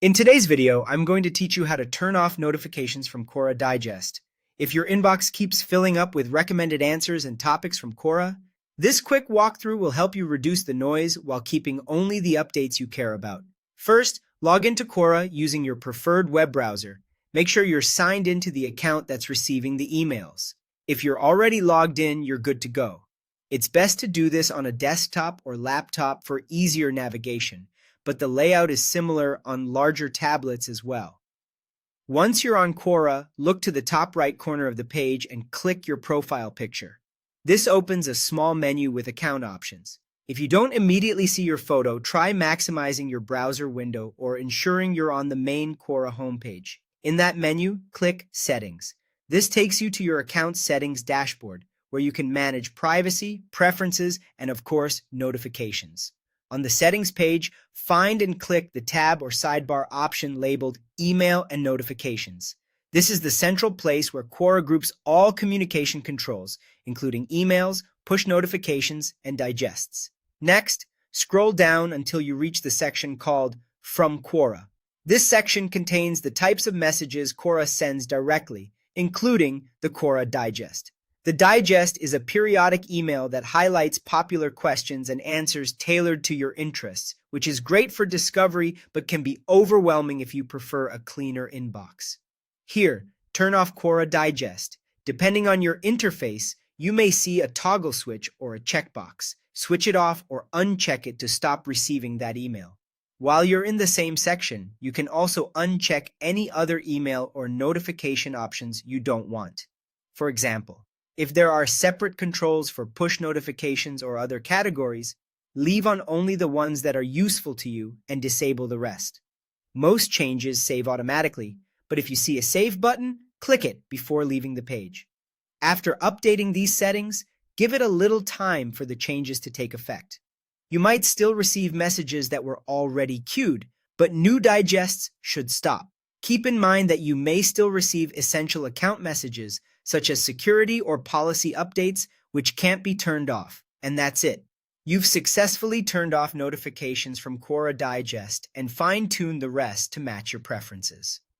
In today's video, I'm going to teach you how to turn off notifications from Quora Digest. If your inbox keeps filling up with recommended answers and topics from Quora, this quick walkthrough will help you reduce the noise while keeping only the updates you care about. First, log into Quora using your preferred web browser. Make sure you're signed into the account that's receiving the emails. If you're already logged in, you're good to go. It's best to do this on a desktop or laptop for easier navigation, but the layout is similar on larger tablets as well. Once you're on Quora, look to the top right corner of the page and click your profile picture. This opens a small menu with account options. If you don't immediately see your photo, try maximizing your browser window or ensuring you're on the main Quora homepage. In that menu, click Settings. This takes you to your account settings dashboard, where you can manage privacy, preferences, and of course, notifications. On the settings page, find and click the tab or sidebar option labeled Email and Notifications. This is the central place where Quora groups all communication controls, including emails, push notifications, and digests. Next, scroll down until you reach the section called From Quora. This section contains the types of messages Quora sends directly, including the Quora Digest. The Digest is a periodic email that highlights popular questions and answers tailored to your interests, which is great for discovery but can be overwhelming if you prefer a cleaner inbox. Here, turn off Quora Digest. Depending on your interface, you may see a toggle switch or a checkbox. Switch it off or uncheck it to stop receiving that email. While you're in the same section, you can also uncheck any other email or notification options you don't want. For example, if there are separate controls for push notifications or other categories, leave on only the ones that are useful to you and disable the rest. Most changes save automatically, but if you see a Save button, click it before leaving the page. After updating these settings, give it a little time for the changes to take effect. You might still receive messages that were already queued, but new digests should stop. Keep in mind that you may still receive essential account messages, such as security or policy updates, which can't be turned off. And that's it. You've successfully turned off notifications from Quora Digest and fine-tuned the rest to match your preferences.